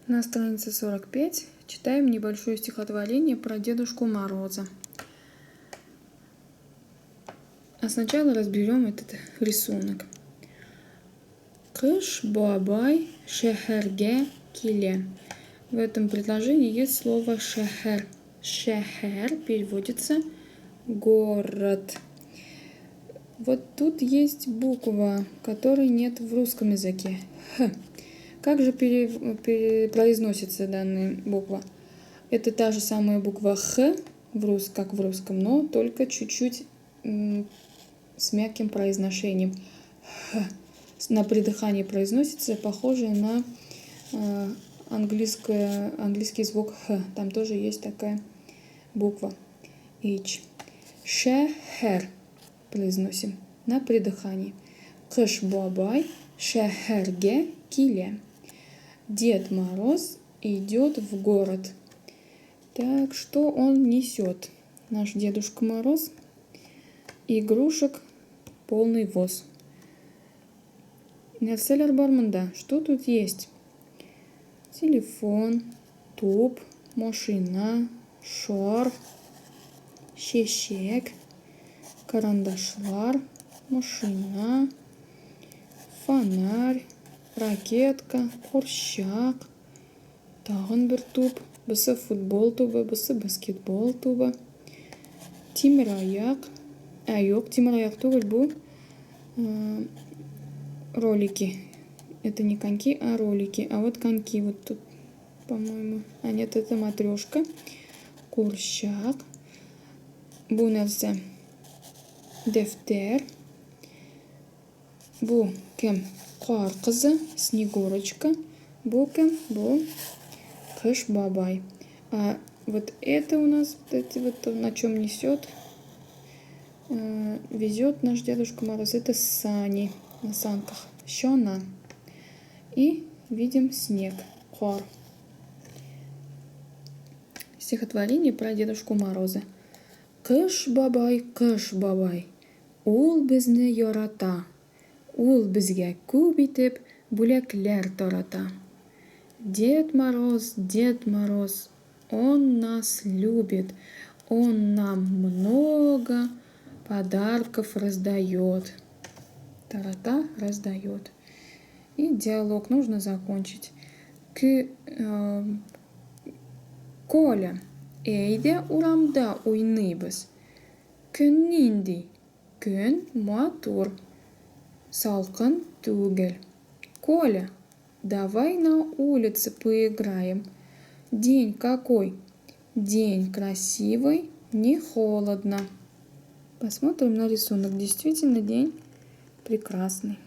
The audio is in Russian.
На странице 45 читаем небольшое стихотворение про Дедушку Мороза. А сначала разберем этот рисунок. Кыш бабай шехерге киле. В этом предложении есть слово шехер. Шехер переводится город. Вот тут есть буква, которой нет в русском языке. Х. Как же произносится данная буква? Это та же самая буква Х, как в русском, но только чуть-чуть с мягким произношением. Х. На придыхании произносится, похоже на английский звук Х. Там тоже есть такая буква H. Шехер произносим на придыхании. Кыш бабай шехерге киле. Дед Мороз идет в город. Так, что он несет? Наш Дедушка Мороз. Игрушек полный воз. Нерселер Барманда, что тут есть? Телефон, туп, машина, шар, шешек, карандашлар, машина, фонарь, ракетка, курчак, тағын бір туп, бысы футбол тубы, бысы баскетбол тубы, темір аяқ, жоқ, темір аяқ түгіл, бұл ролики. Это не коньки, а ролики. А вот коньки вот тут, по-моему. А нет, это матрешка. Курчак. Бұл нәрсе дефтер. Бұл кім? Қар қызы, Снегурочка. Бұл кім? Бұл Кыш бабай. А вот это у нас, вот на чем несет, везет наш Дедушка Мороз. Это сани на санках. Щона. И видим снег. Қар. Стихотворение про Дедушку Мороза. Кыш бабай, ул безне ярата. Ул безгә күп итеп бүләкләр тарата. Дед Мороз, он нас любит, он нам много подарков раздает. Тарата раздает. И диалог нужно закончить. Коля, әйдә урамда уйныйбыз. Көн нинди? Көн матур. Салкын түгел. Коля, давай на улице поиграем. День какой? День красивый, не холодно. Посмотрим на рисунок. Действительно, день прекрасный.